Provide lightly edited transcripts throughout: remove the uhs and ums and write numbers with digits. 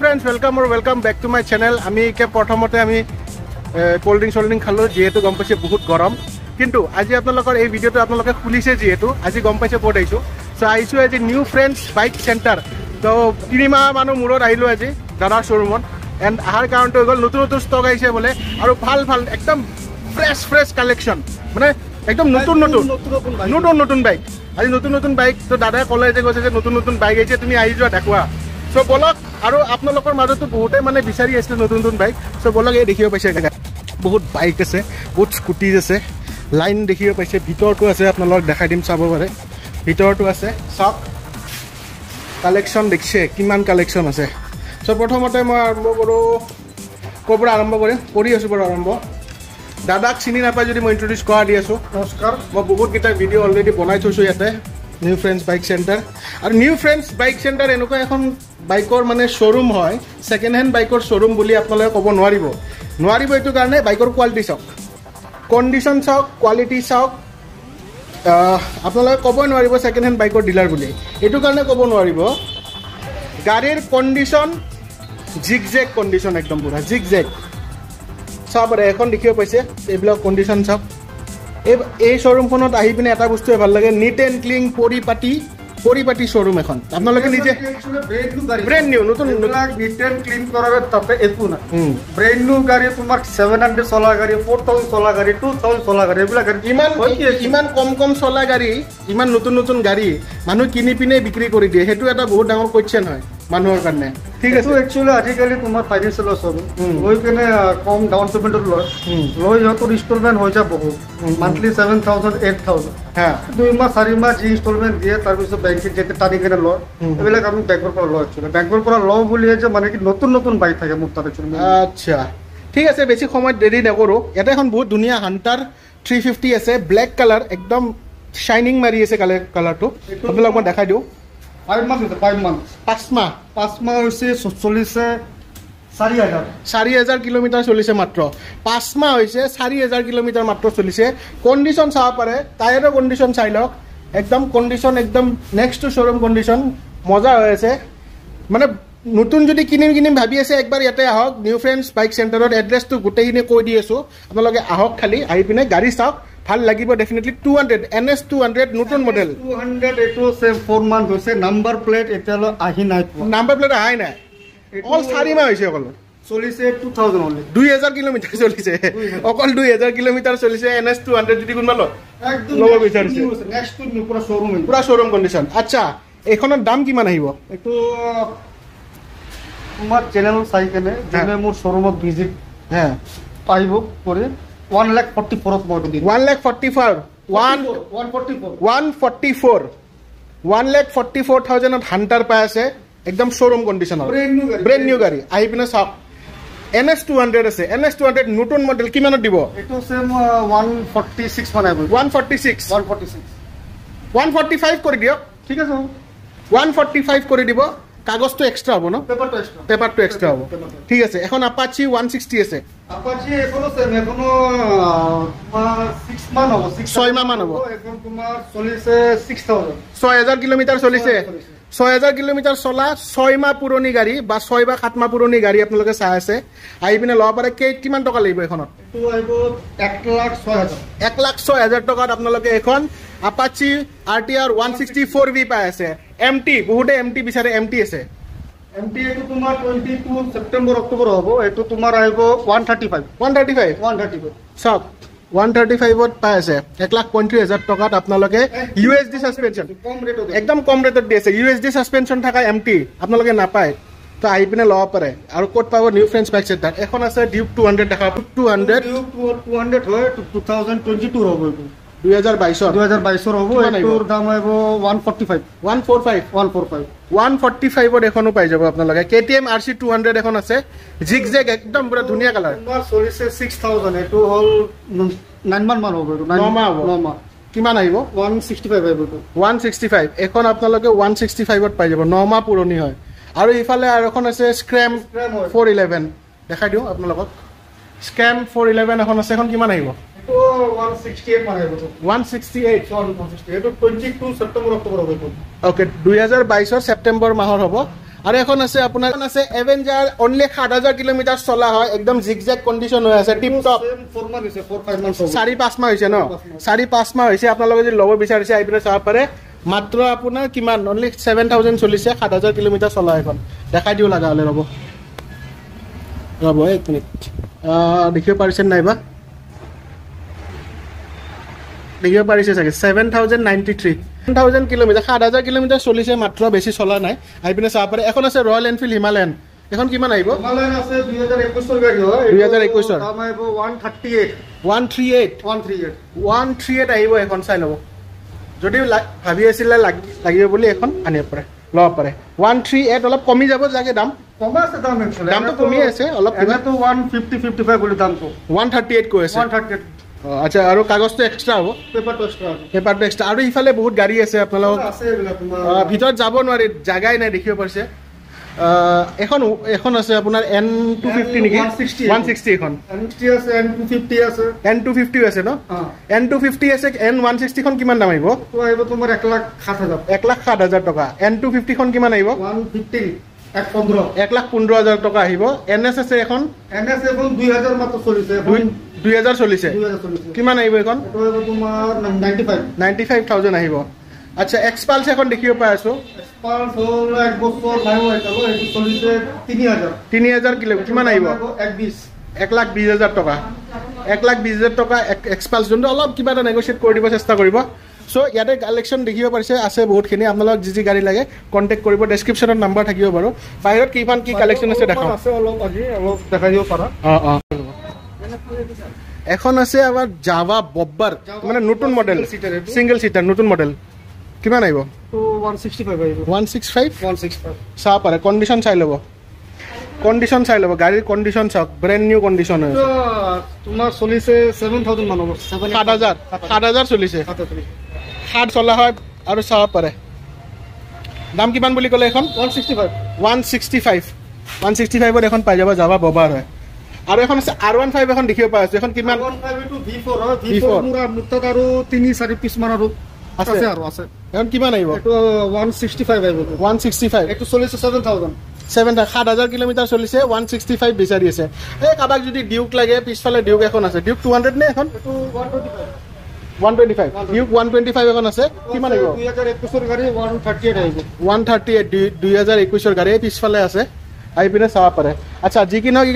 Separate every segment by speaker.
Speaker 1: friends, welcome back to my channel. আমি কে প্ৰথমতে আমি কোল্ড ড্ৰিংক খালো যেহেতু গম পাইছে বহুত গৰম কিন্তু আজি আপোনালোকৰ এই ভিডিওটো আপোনালোকে খুলিছে যেহেতু আজি গম পাইছে ক'ত আহিছো সো আহিছো আজি নিউ ফ্ৰেন্ডছ বাইক চেণ্টাৰ তো 3 মাহ মানৰ মূৰত আহিলো আজি দাদাৰ শ্বৰুমত এণ্ড আহাৰ কাৰণটো গ'ল নতুন ষ্টক আহিছে বোলে আৰু ভাল একদম ফ্ৰেছ কালেকশ্যন মানে একদম নতুন বাইক আজি নতুন বাইক তো দাদাই ক'লে যে কৈছে যে নতুন বাইক আহিছে তুমি আহি যোৱা দেখুৱা সো বলক আৰু আপোনালোকৰ মাজতো বহুতে মানে বিচাৰি আছে নতুন বাইক সো বলক এই দেখিব পাইছে বহুত বাইক আছে বহুত স্কুটি আছে লাইন দেখিব পাইছে ভিতৰটো আছে আপোনালোক দেখাই দিম চাব পাৰে ভিতৰটো আছে সব কালেকশ্যন দেখিছে কিমান কালেকশ্যন আছে সো প্ৰথমতে মই আৰম্ভ কৰোঁ ক'ৰ আৰম্ভ কৰি আছোঁ বাৰু আৰম্ভ দাদাক চিনি নাপাই যদি মই ইন্ট্ৰোডিউস কৰা দি আছোঁ নমস্কাৰ মই বহুত কেইটা ভিডিঅ' অলৰেডি বনাই থৈছোঁ ইয়াতে নিউ ফ্ৰেন্ডছ বাইক চেণ্টাৰ আৰু নিউ ফ্ৰেন্ডছ বাইক চেণ্টাৰ এনেকুৱা এখন বাইকৰ মানে শ্বৰুম হয় ছেকেণ্ড হেণ্ড বাইকৰ শ্বৰুম বুলি আপোনালোকে ক'ব নোৱাৰিব এইটো কাৰণে বাইকৰ কোৱালিটি চাওক কণ্ডিশ্যন চাওক কোৱালিটি চাওক আপোনালোকে ক'বই নোৱাৰিব ছেকেণ্ড হেণ্ড বাইকৰ ডিলাৰ বুলি এইটো কাৰণে ক'ব নোৱাৰিব গাড়ীৰ কণ্ডিশ্যন জিগজেগ কণ্ডিশ্যন একদম পুৰা জিগজেগ চাওক এখন দেখিব পাইছে এইবিলাক কণ্ডিশ্যন চাওক এই শ্বৰুমখনত আহি পিনে এটা বস্তুৱে ভাল লাগে নিট এণ্ড ক্লিন পৰিপাটি শ্বৰুম এখন আপোনালোকে নিজে ব্ৰেণ্ড নিউ নতুন
Speaker 2: নিট এণ্ড ক্লিন কৰাৰ তাতে একো নাই ব্ৰেণ্ড নিউ গাড়ী তোমাৰ 700 চলা গাড়ী 4000 চলা গাড়ী 2000 চলা গাড়ী এইবিলাক
Speaker 1: ইমান কম চলা গাড়ী ইমান নতুন গাড়ী মানুহ কিনি পিনে বিক্ৰী কৰি দিয়ে সেইটো এটা বহুত ডাঙৰ কোৱেশ্চন হয় মানুহৰ কাৰণে ঠিক আছে
Speaker 2: একচুৱেলি আজিকালি তোমাৰ ফাইনেন্সিয়েল চবে লৈ কেনে কম ডাউন পেমেণ্টত লৈ সিহঁতৰ ইনষ্টলমেণ্ট হৈ যায় বহুত মান্থলি 7000 8000 হা 2 মাহ 4 মাহ যি ইনষ্টলমেণ্ট দিয়ে তাৰপিছত বেংকে যেতে টানি কেনে লয় এইবিলাক আমি বেংকৰ পৰা লওঁ একচুৱেলি বেংকৰ পৰা লওঁ বুলিয়ে যে মানে কি নতুন বাইক থাকে মোৰ তাত একচুৱেলি
Speaker 1: আচ্ছা ঠিক আছে বেছি সময় দেৰি নকৰোঁ ইয়াতে এখন বহুত ধুনীয়া হান্টাৰ 350 আছে ব্লেক কালাৰ একদম শাইনিং মাৰি আছে কালাৰটো আপোনালোক মই দেখাই দিওঁ
Speaker 2: 5 মাহ হৈছে চলিছে
Speaker 1: 4000 কিলোমিটাৰ চলিছে মাত্ৰ 5 মাহ হৈছে 4000 কিলোমিটাৰ মাত্ৰ চলিছে কণ্ডিশ্যন চাব পাৰে টায়াৰৰ কণ্ডিশ্যন চাই লওক একদম কণ্ডিশ্যন একদম নেক্সট টু শ্বৰুম কণ্ডিশ্যন মজা হৈ আছে মানে নতুন যদি কিনিম ভাবি আছে একবাৰ ইয়াতে আহক নিউ ফ্ৰেন্ডছ বাইক চেণ্টাৰত এড্ৰেছটো গোটেইখিনি কৈ দি আছোঁ আপোনালোকে আহক খালি আহি পিনে গাড়ী চাওক ভাল লাগিব ডেফিনেটলি 200 NS 200 নতুন মডেল
Speaker 2: 200 এটো সে 4 মান্থ হৈছে নাম্বাৰ প্লেট এতিয়ালৈ আহি নাই
Speaker 1: নাম্বাৰ প্লেট আহাই নাই অল 4 মাহ হৈছে অকল
Speaker 2: চলিছে 2000 অনলি
Speaker 1: 2000 কিলোমিটাৰ চলিছে অকল 2000 কিলোমিটাৰ চলিছে NS 200 যদি কোনবা
Speaker 2: একদম
Speaker 1: লব বিচাৰিছে
Speaker 2: নেক্সট টু পুৰা
Speaker 1: শ্বৰুম কণ্ডিশ্যন আচ্ছা এইখনৰ দাম কিমান আহিব
Speaker 2: এইটো তোমাৰ চেনেল চাই কেনে যেনে মোৰ শ্বৰুমত ভিজিট পাইব কৰি 144 মই দিম 144,000
Speaker 1: হান্টাৰ পাই আছে একদম শ্বৰুম কণ্ডিশ্যনৰ ব্ৰেণ্ড নিউ গাড়ী আহি পিনে চাওক NS 200 আছে NS 200 নতুন মডেল কিমানত দিব
Speaker 2: এইটো সেম 146 বনাইব
Speaker 1: 145 কৰি দিয়ক ঠিক আছে 145 কৰি দিব কাগজটো এক্সট্ৰা হ'ব ন পেপাৰটো এক্সট্ৰা হ'ব ঠিক আছে এখন আপাচি 160 আছে
Speaker 2: আপাচি এখনো সেম এখনো 6 মান হ'ব
Speaker 1: 6 মাহ মান হ'ব
Speaker 2: এখন তোমাৰ চলিছে
Speaker 1: 6000 কিলোমিটাৰ চলিছে 6000 কিলোমিটাৰ চলা 6 মাহ পুৰণি গাড়ী বা 6 বা 7 মাহ পুৰণি গাড়ী আপোনালোকে চাই আছে আহি পিনে ল'ব পাৰে কিমান টকা লাগিব এখনত
Speaker 2: এইটো আহিব
Speaker 1: 1,06,000 টকাত আপোনালোকে এখন আপাচি RTR 164V পাই আছে MT বহুতে MT বিচাৰে MT আছে
Speaker 2: MT এটো তোমাৰ 22 সেপ্টেম্বৰ অক্টোবৰ হ'ব এটো তোমাৰ আহিব 135
Speaker 1: সব 135ত পাই আছে 1,35,000 টকাত আপোনালোকে USD সাসপেনশন একদম কম ৰেটত দি আছে USD সাসপেনশন থকা MT আপোনালোকে নাপায় তো আহি পিনে ল'ব পাৰে আৰু ক'ত পাব নিউ ফ্ৰেন্ডছ বাইক চেণ্টাৰ এখন আছে ডিউক 200 দেখা
Speaker 2: 200 হয় 2022 হ'ব
Speaker 1: 2022
Speaker 2: হ'ব এটোৰ দাম আহিব
Speaker 1: 145ত এখনো পাই যাব আপোনালোকে KTM RC 200 এখন আছে জিগজেগ একদম পুৰা ধুনীয়া কালাৰ
Speaker 2: তোমাৰ চলিছে 6000 এটো হল 9 মান হ'ব 9 মাহ
Speaker 1: কিমান আহিব
Speaker 2: 165 আহিব
Speaker 1: 165 এখন আপোনালোকে 165ত পাই যাব 9 মাহ পুৰণি হয় আৰু ইফালে আৰু এখন আছে স্ক্ৰেম 411 দেখাই দিওঁ আপোনালোকক স্ক্ৰেম 411 এখন আছে এখন কিমান আহিব
Speaker 2: 168 মান আহিব
Speaker 1: 168
Speaker 2: এটো 22 সেপ্টেম্বৰ অক্টোবৰ হ'ব
Speaker 1: ওকে 2022 সেপ্টেম্বৰ মাহৰ হ'ব আৰু এখন আছে আপোনাৰ আছে এভেঞ্জাৰ অনলি 7000 কিলোমিটাৰ চলা হয় একদম জিগজেগ কণ্ডিশ্যন হৈ আছে টিপ টপ
Speaker 2: 4 মান হৈছে 4-5 মান হ'ব
Speaker 1: 4-5 মাহ হৈছে ন 4-5 মাহ হৈছে আপোনালোকে যদি ল'ব বিচাৰিছে আহি পিনে চাব পাৰে মাত্ৰ আপোনাৰ কিমান অনলি 7000 চলিছে 7000 কিলোমিটাৰ চলা এখন দেখাই দিও লগা হ'লে ৰ'ব এক মিনিট দেখিব পাৰিছে নাইবা দেখিব পাৰিছে চাগে 7093 1000 কিলোমিটাৰ 7000 কিলোমিটাৰ চলিছে মাত্ৰ বেছি চলা নাই আহি পিনে চাব পাৰে এখন আছে ৰয়েল এনফিল্ড হিমালয়ান এখন কিমান আহিব
Speaker 2: হিমালয়ান আছে 2021 ৰ গাড়ী হয়
Speaker 1: 2021 ৰ
Speaker 2: দাম আহিব
Speaker 1: 138 আহিব এখন চাই ল'ব যদি ভাবি আছিলে লাগিব বুলি এখন আনিব পাৰে ল'ব পাৰে 138 অলপ কমি যাব চাগে দাম
Speaker 2: কমা আছে দাম একচুয়ালি
Speaker 1: দামটো কমি আছে অলপ
Speaker 2: এটা তো 150-55 বুলি দামটো
Speaker 1: 138 কৈ আছে
Speaker 2: 138
Speaker 1: আচ্ছা আৰু কাগজটো এক্সট্ৰা হ'ব পেপাৰটো এক্সট্ৰা আৰু ইফালে বহুত গাড়ী আছে আপোনালোক ভিতৰত যাব নোৱাৰি জাগাই নাই দেখিব পাৰিছে এখন আছে আপোনাৰ N250 নেকি 160 এখন
Speaker 2: N250 আছে
Speaker 1: N250 আছে ন N250 আছে N160 খন কিমান দাম আহিব
Speaker 2: তো আহিব তোমাৰ 1,07,000
Speaker 1: 1,07,000 টকা N250 খন কিমান আহিব 1,15,000 টকা আহিব NS আছে এখন
Speaker 2: NS এখন 2000 মাত্ৰ চলিছে
Speaker 1: 2000 চলিছে কিমান আহিব এখন
Speaker 2: তো আহিব তোমাৰ
Speaker 1: 95000 আহিব আচ্ছা এক্সপালস এখন দেখিব পাই আছো
Speaker 2: এক্সপালস হল এক বছৰ নাই হয়তো এটো চলিছে 3000
Speaker 1: কিলো কিমান আহিব 1,20,000 টকা 1,20,000 টকা এক্সপালস যোনটো অলপ কিবা এটা নেগোচিয়েট কৰি দিব চেষ্টা কৰিব সো ইয়াতে কালেকশ্যন দেখিব পাৰিছে আছে বহুতখিনি আপোনালোক যি গাড়ী লাগে কন্টেক্ট কৰিব ডেসক্ৰিপচনত নাম্বাৰ থাকিব বাৰু বাহিৰত কিমান কি কালেকশ্যন আছে দেখাও
Speaker 2: আছে অলপ আজি অলপ দেখাই দিব পাৰা
Speaker 1: এখন আছে আমাৰ জাভা বব্বাৰ মানে নতুন মডেল সিঙ্গেল সিটাৰ নতুন মডেল কিমান আহিব
Speaker 2: তো 165 আহিব
Speaker 1: 165 চাহ পাৰে কণ্ডিশ্যন চাই ল'ব গাড়ীৰ কণ্ডিশ্যন চাওক ব্ৰেণ্ড নিউ কণ্ডিশ্যন হয়
Speaker 2: তোমাৰ চলিছে 7000 মান হ'ব
Speaker 1: 7000 চলিছে 7 চলা হয় আৰু চাহ পাৰে দাম কিমান বুলি ক'লে এখন 165 এখন পাই যাব জাভা বব্বাৰ হয় আৰু এখন আছে R15 এখন দেখিব পাই আছে এখন কিমান
Speaker 2: R15 টু V4 হয় V4 পুৰা মুক্তত আৰু 3-4 পিছ মান আৰু আছে আৰু আছে
Speaker 1: এখন কিমান আহিব
Speaker 2: এটো 165 আহিব
Speaker 1: 165
Speaker 2: এটো চলিছে
Speaker 1: 7000 কিলোমিটাৰ চলিছে 165 বিচাৰি আছে এই কাবাক যদি ডিউক লাগে পিছফালে ডিউক এখন আছে ডিউক 200 নে এখন
Speaker 2: এটো
Speaker 1: 125 ডিউক 125 এখন আছে কিমান আহিব
Speaker 2: 2021 ৰ গাড়ী 138 আহিব
Speaker 1: 138 2021 ৰ গাড়ী পিছফালে আছে আহি পিনে চাব পাৰে আচ্ছা যি কি নহওক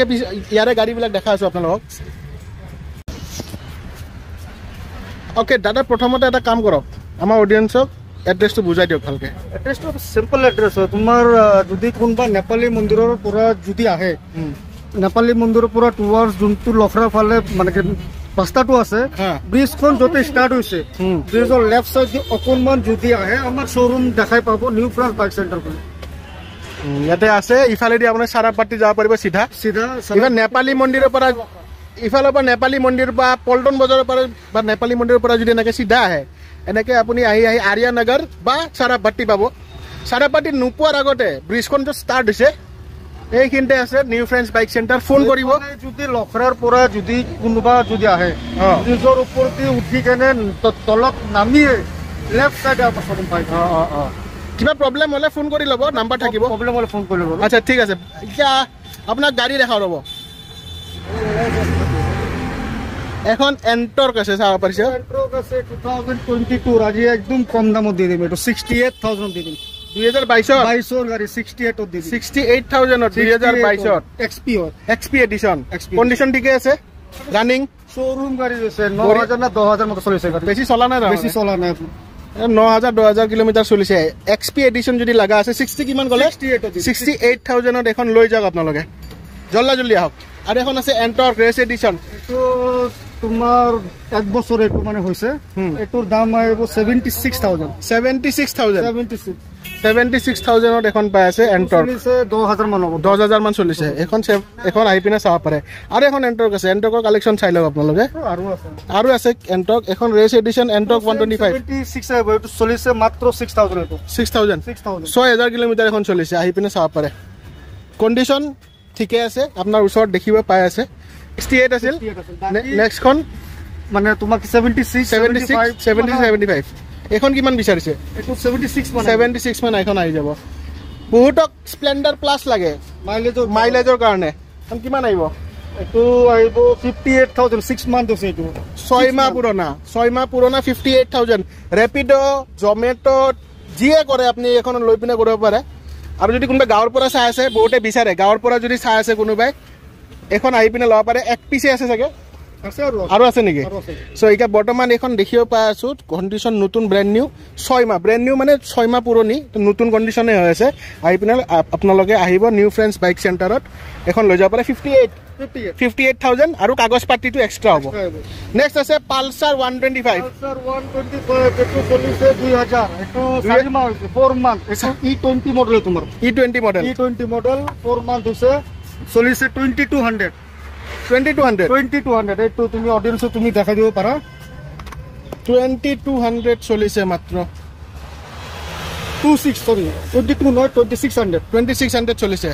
Speaker 1: ইয়াৰে গাড়ীবিলাক দেখা আছো আপোনালোকক ওকে দাদা প্ৰথমতে এটা কাম কৰক আমাৰ অডিয়েন্সক এড্ৰেছটো বুজাই দিয়ক ভালকে
Speaker 2: এড্ৰেছটো সিম্পল এড্ৰেছ হয় তোমাৰ যদি কোনবা নেপালী মন্দিৰৰ পৰা যদি আহে নেপালী মন্দিৰৰ পৰা টুৱাৰ্ডছ যোনটো লফৰা ফালে মানে ৰাস্তাটো আছে ব্ৰিজখন য'তে ষ্টাৰ্ট হৈছে ব্ৰিজৰ লেফ্ট সাইড অকণমান যদি আহে আমাৰ শ্ব'ৰুম দেখাই পাব নিউ ফ্ৰান্স বাইক চেণ্টাৰ বুলি
Speaker 1: ইয়াতে আছে ইফালেদি আপোনাৰ চাৰাপাটি যাব পাৰিব চিধা ইফালে নেপালী মন্দিৰৰ পৰা ইফালৰ পৰা নেপালী মন্দিৰ বা পল্টন বজাৰৰ পৰা বা নেপালী মন্দিৰৰ পৰা যদি এনেকৈ চিধা আহে এনেকৈ আপুনি আহি আৰ্যানগৰ বা চাৰাপাটি পাব চাৰাপাটি নোপোৱাৰ আগতে ব্ৰিজখন যে ষ্টাৰ্ট হৈছে এইখিনিতে আছে new friends bike centre phone কৰিব
Speaker 2: যদি লখৰাৰ পৰা যদি কোনোবা যদি আহে ব্ৰিজৰ ওপৰতে উঠি কেনে তলত নামিয়ে লেফ্ট চাইডে আপোনাৰ শ্ব'ৰুম পাই
Speaker 1: কিবা প্ৰব্লেম হ'লে ফোন কৰি ল'ব নাম্বাৰ থাকিব
Speaker 2: প্ৰব্লেম হ'লে ফোন কৰি ল'ব
Speaker 1: আচ্ছা ঠিক আছে এতিয়া আপোনাক গাড়ী দেখাও ৰ'ব এখন এণ্টৰ্ক আছে চাব পাৰিছে
Speaker 2: এণ্টৰ্ক আছে 2022 আজি একদম কম দামত দি দিম এইটো 68000 দি দিম
Speaker 1: 2022
Speaker 2: গাড়ী 68 দি দিম
Speaker 1: 68000 2022 XP এডিশন কন্ডিশন ঠিকে আছে রানিং
Speaker 2: শোরুম গাড়ী আছে 9000 না 10000 মতো চলিছে গাড়ী
Speaker 1: বেশি চলা নাই 9000 কিলোমিটাৰ চলিছে XP এডিশন যদি লাগা আছে 60 কিমান গলে 68000 এখন লৈ যাওক আপোনালোকে জল্দি আহক আৰু এখন আছে এণ্টৰ্ক ৰেস এডিশন
Speaker 2: এটো তোমাৰ এক বছৰ এটো মানে হৈছে এটোৰ দাম আহিব
Speaker 1: 76000 এখন পাই আছে এণ্টৰ্ক
Speaker 2: 10000 মান হ'ব
Speaker 1: 10000 মান চলিছে এখন আহি পিনে চাব পাৰে আৰু এখন এণ্টৰ্ক আছে এণ্টৰ্কৰ কালেকশ্যন চাই লওক আপোনালোকে আৰু আছে এণ্টৰ্ক এখন ৰেস এডিশন এণ্টৰ্ক 125
Speaker 2: 76 আহিব এটো চলিছে মাত্ৰ 6000 এটো
Speaker 1: 6000 কিলোমিটাৰ এখন চলিছে আহি পিনে চাব পাৰে কন্ডিশন ঠিকে আছে আপোনাৰ ওচৰত দেখিব পাই আছে 68 আছিল নেক্সটখন
Speaker 2: মানে তোমাক
Speaker 1: 75 এখন কিমান বিচাৰিছে
Speaker 2: এটো 76
Speaker 1: মান এখন আহি যাব বহুতক স্প্লেণ্ডাৰ প্লাছ লাগে মাইলেজৰ কাৰণে কিমান আহিব
Speaker 2: এইটো আহিব 58,000 6 মান্থ আছে এইটো
Speaker 1: 6 মাহ পুৰণা 58,000 ৰেপিড' জমেট' যিয়ে কৰে আপুনি এখন লৈ পিনে কৰিব পাৰে আৰু যদি কোনোবাই গাঁৱৰ পৰা চাই আছে বহুতে বিচাৰে গাঁৱৰ পৰা যদি চাই আছে কোনোবাই এখন আহি পিনে ল'ব পাৰে এক পিছে আছে চাগে আৰু আছে নেকি চ' এতিয়া বৰ্তমান এখন দেখিব পাই আছো কণ্ডিশ্যন নতুন ব্ৰেণ্ড নিউ 6 মাহ ব্ৰেণ্ড নিউ মানে 6 মাহ পুৰণি নতুন কণ্ডিশ্যনে হৈ আছে আহি পিনে আপোনালোকে আহিব নিউ ফ্ৰেণ্ডছ বাইক চেণ্টাৰত এখন লৈ যাব পাৰে 58,000 আৰু কাগজ পাতিটো এক্সট্ৰা হ'ব নেক্সট আছে পালচাৰ 125
Speaker 2: এইটো চলিছে 2000 এইটো 4 মাহ 4 মান্থ এইটো E20 মডেল তোমাৰ
Speaker 1: E20 মডেল
Speaker 2: 4 মান্থ হৈছে চলিছে 2200 এইটো তুমি অডিয়েন্স তুমি দেখাই দিব পাৰা
Speaker 1: 2200 চলিছে মাত্ৰ
Speaker 2: 22 নহয় 2600
Speaker 1: চলিছে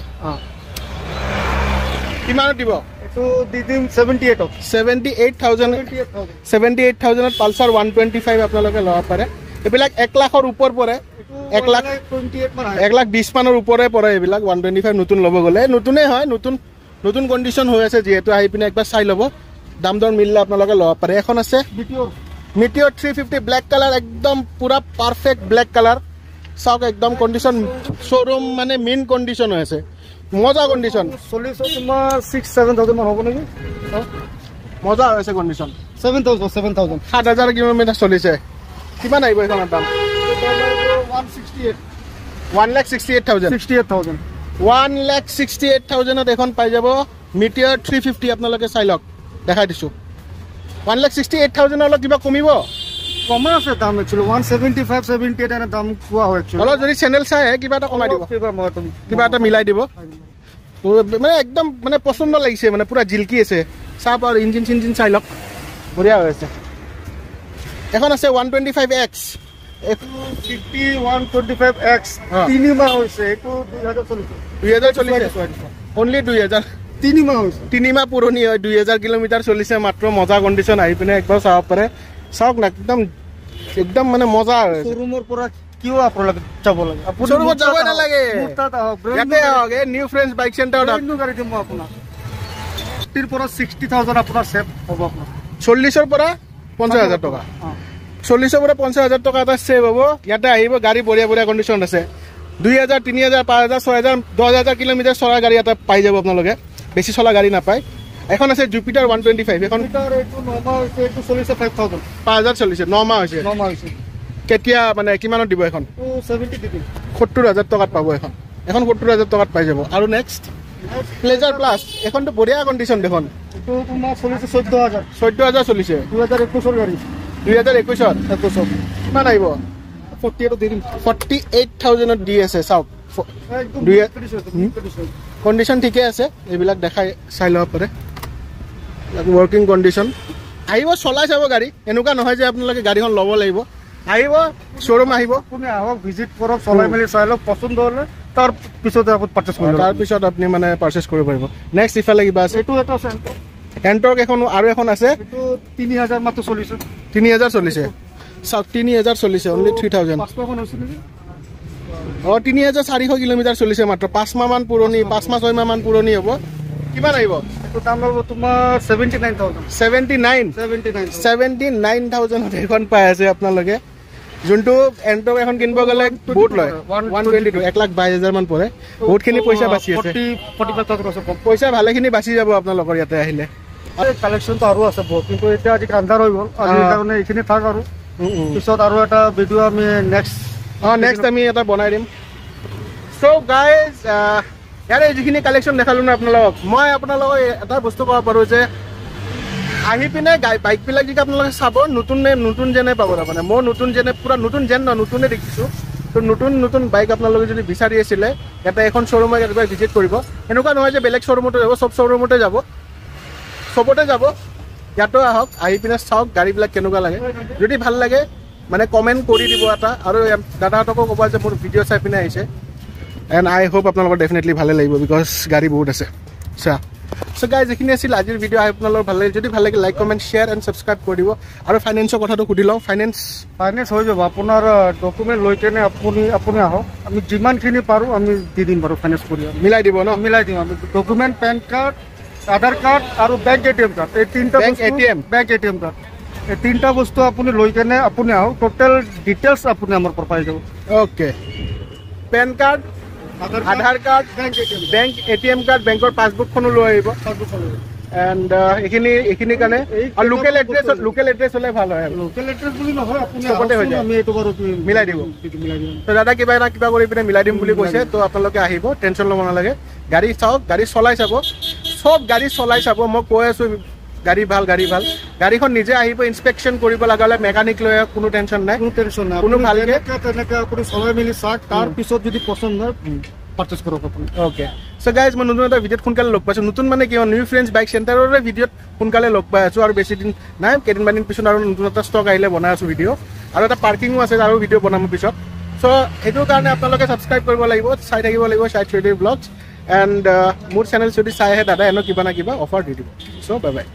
Speaker 1: কিমানত দিব
Speaker 2: এইটো দি দিম
Speaker 1: 78,000 পালচাৰ 125 আপোনালোকে ল'ব পাৰে এইবিলাক 1 লাখৰ ওপৰ পৰে 1,20,000 মানৰ ওপৰে পৰে এইবিলাক 125 নতুন ল'ব গ'লে নতুনেই হয় নতুন কণ্ডিশ্যন হৈ আছে যিহেতু আহি পিনে একবাৰ চাই ল'ব দাম দৰ মিলিলে আপোনালোকে ল'ব পাৰে এখন আছে মিটিঅৰ 350 ব্লেক কালাৰ একদম পুৰা পাৰফেক্ট ব্লেক কালাৰ চাওক একদম কণ্ডিশ্যন শ্ব'ৰুম মানে মেইন কণ্ডিশ্যন হৈ আছে মজা কণ্ডিশ্যন
Speaker 2: চলিছে তোমাৰ 6-7,000 মান হ'ব নেকি
Speaker 1: মজা হৈ আছে কণ্ডিশ্যন
Speaker 2: 7,000
Speaker 1: 7,000 কিলোমিটাৰ চলিছে কিমান আহিব এইখনৰ দাম
Speaker 2: 168,000
Speaker 1: 1,68,000 এখন পাই যাব মিটিঅৰ 350 আপোনালোকে চাই লওক দেখাই দিছোঁ 1,68,000 অলপ কিবা কমিব
Speaker 2: কমা আছে দাম একচুৱেলি 175-78 এনে দাম কোৱা হয়
Speaker 1: অলপ যদি চেনেল চাই কিবা এটা কমাই দিব কিবা এটা মিলাই দিব মানে একদম মানে পচন্দ লাগিছে মানে পুৰা জিলকি আছে চাপ আৰু ইঞ্জিন চাই লওক বঢ়িয়া হৈ আছে এখন আছে 125X
Speaker 2: 125X 3 মাহ হৈছে এইটো 2000 চলিছে
Speaker 1: অনলি 2000
Speaker 2: 3 মাহ হৈছে
Speaker 1: 3 মাহ পুৰণি হয় 2000 কিলোমিটাৰ চলিছে মাত্ৰ মজা কণ্ডিশ্যন আহি পিনে একবাৰ চাব পাৰে চাওক না একদম মানে মজা
Speaker 2: শ্ব'ৰুমৰ পৰা কিয় আপোনালোকে যাব লাগে
Speaker 1: শ্ব'ৰুমত যাবই নালাগে ইয়াতে আহক এই নিউ ফ্ৰেণ্ডছ বাইক চেণ্টাৰত
Speaker 2: গাড়ী দিম মই আপোনাক 30 পৰা 60,000 আপোনাৰ ছেভ হ'ব আপোনাৰ
Speaker 1: 40ৰ পৰা 50,000 টকা 40ৰ পৰা 50,000 টকা এটা ছেভ হ'ব ইয়াতে আহিব গাড়ী বঢ়িয়া কণ্ডিশ্যন আছে 2,000 3,000 5,000 6,000 10,000 কিলোমিটাৰ চলা গাড়ী এটা পাই যাব আপোনালোকে বেছি চলা গাড়ী নাপায় এখন আছে জুপিটাৰ 125 এখন
Speaker 2: এইটো 9 মাহ হৈছে এইটো চলিছে
Speaker 1: 5,000 চলিছে 9 মাহ হৈছে কেতিয়া মানে কিমানত দিব এখন 70,000 টকাত পাব এখন 70,000 টকাত পাই যাব আৰু নেক্সট প্লেজাৰ প্লাছ এখনতো বঢ়িয়া কণ্ডিশ্যন দেখোন
Speaker 2: এইটো তোমাৰ চলিছে 14,000
Speaker 1: চলিছে
Speaker 2: 2021 গাড়ী
Speaker 1: 2021 কিমান আহিব 48,000 দি আছে চাওক কণ্ডিশ্যন ঠিকে আছে এইবিলাক দেখাই চাই ল'ব পাৰে ৱৰ্কিং কণ্ডিশ্যন আহিব চলাই চাব গাড়ী এনেকুৱা নহয় যে আপোনালোকে গাড়ীখন ল'ব লাগিব আহিব শ্ব'ৰুম আহিব
Speaker 2: আপুনি আহক ভিজিট কৰক চলাই মেলি চাই লওক পচন্দ হ'লে তাৰ পিছতে আপুনি পাৰ্চেছ কৰিব
Speaker 1: তাৰপিছত আপুনি মানে পাৰ্চেছ কৰিব পাৰিব নেক্সট ইফালে কিবা আছে
Speaker 2: এইটো এটা আছে
Speaker 1: এণ্টৰ্ক এখন আৰু এখন আছে
Speaker 2: এইটো 3,000 মাত্ৰ চলিছে
Speaker 1: 3,000 চলিছে চাওক 3,000 চলিছে অনলি 3,000 3,400 কিলোমিটাৰ চলিছে মাত্ৰ 5 মাহ মান পুৰণি 5 মাহ 6 মাহ মান পুৰণি হ'ব কিমান আহিব
Speaker 2: এইটো দাম হ'ব তোমাৰ
Speaker 1: 79,000 এখন পাই আছে আপোনালোকে যোনটো এণ্টৰ্ক এখন কিনিব গ'লে বহুত লয় 122 1,22,000 মান পৰে বহুতখিনি পইচা বাচি আছে
Speaker 2: 45,000
Speaker 1: পইচা ভালেখিনি বাচি যাব আপোনালোকৰ ইয়াতে আহিলে
Speaker 2: কালেকশ্যনটো আৰু আছে বহুত কিন্তু এতিয়া আজি আন্ধাৰ হৈ গ'ল আজিৰ কাৰণে এইখিনি থাক আৰু পিছত আৰু এটা ভিডিঅ' আমি নেক্সট
Speaker 1: আমি এটা বনাই দিম চ' গাইজ ইয়াৰে যিখিনি কালেকশ্যন দেখালোঁ ন আপোনালোকক মই আপোনালোকক এটা বস্তু ক'ব পাৰোঁ যে আহি পিনে বাইকবিলাক যদি আপোনালোকে চাব নতুন যেনে পাব তাৰমানে মই নতুন যেনে পূৰা নতুন যেন নতুনে দেখিছোঁ তো নতুন বাইক আপোনালোকে যদি বিচাৰি আছিলে ইয়াতে এখন শ্ব'ৰুমত একবাৰ ভিজিট কৰিব এনেকুৱা নহয় যে বেলেগ শ্ব'ৰুমতে যাব চব শ্ব'ৰুমতে যাব চবতে যাব ইয়াতো আহক আহি পিনে চাওক গাড়ীবিলাক কেনেকুৱা লাগে যদি ভাল লাগে মানে কমেণ্ট কৰি দিব এটা আৰু দাদাহঁতকো ক'ব যে মোৰ ভিডিঅ' চাই পিনে আহিছে এণ্ড আই হোপ আপোনালোকৰ ডেফিনেটলি ভালে লাগিব বিকজ গাড়ী বহুত আছে চা সো গাইজ এইখিনি আছিল আজিৰ ভিডিঅ' আপোনালোকৰ ভাল লাগে যদি ভাল লাগে like comment share and subscribe কৰি দিব আৰু ফাইনেন্সৰ কথাটো সুধি লওঁ ফাইনেন্স
Speaker 2: হৈ যাব আপোনাৰ ডকুমেণ্ট লৈ কেনে আপুনি আহক আমি যিমানখিনি পাৰোঁ আমি দি দিম বাৰু ফাইনেন্স কৰি
Speaker 1: মিলাই দিব ন
Speaker 2: মিলাই দিম আমি ডকুমেণ্ট পেন কাৰ্ড আধাৰ কাৰ্ড আৰু বেংক ATM কাৰ্ড এই তিনিটা
Speaker 1: বেংক
Speaker 2: ATM কাৰ্ড এই তিনিটা বস্তু আপুনি লৈ কেনে আপুনি আহক টোটেল ডিটেইলছ আপুনি আমাৰ পৰা পাই যাব
Speaker 1: অ'কে পেন কাৰ্ড আধাৰ কাৰ্ড বেংক ATM কাৰ্ড বেংকৰ পাছবুকখনো লৈ আহিব এণ্ড এইখিনি কাৰণে আৰু লোকেল এড্ৰেছ হ'লে ভাল হয়
Speaker 2: লোকেল এড্ৰেছ বুলি নহয় আপুনি
Speaker 1: চবতে হৈ যায়
Speaker 2: আমি এইটো বাৰু
Speaker 1: মিলাই দিব তো দাদা কিবা কৰি পিনে মিলাই দিম বুলি কৈছে তো আপোনালোকে আহিব টেনশ্যন ল'ব নালাগে গাড়ী চাওক গাড়ী চলাই চাব চব গাড়ী চলাই চাব মই কৈ আছোঁ গাড়ী ভাল গাড়ীখন নিজে আহিব ইনস্পেকশ্যন কৰিব লগা হ'লে মেকানিক লৈ কোনো টেনশ্যন নাই কোনো ভালকৈ
Speaker 2: তেনেকৈ আপুনি চলাই মেলি চাওক তাৰপিছত যদি পচন্দ হয় পাৰ্চেছ কৰক আপুনি
Speaker 1: অ'কে চ' গাইজ মই নতুন এটা ভিডিঅ'ত সোনকালে লগ পাইছোঁ নতুন মানে কি নিউ ফ্ৰেণ্ডছ বাইক চেণ্টাৰৰে ভিডিঅ'ত সোনকালে লগ পাই আছোঁ আৰু বেছি দিন নাই কেইদিনমান দিন পিছত আৰু নতুন এটা ষ্টক আহিলে বনাই আছোঁ ভিডিঅ' আৰু এটা পাৰ্কিঙো আছে আৰু ভিডিঅ' বনাম পিছত চ' সেইটো কাৰণে আপোনালোকে ছাবস্ক্ৰাইব কৰিব লাগিব চাই থাকিব লাগিব চাইড থ্ৰী ব্লগছ এণ্ড মোৰ চেনেল যদি চাই আহে দাদা এনেও কিবা না কিবা অফাৰ দি দিব চ' বাই বাই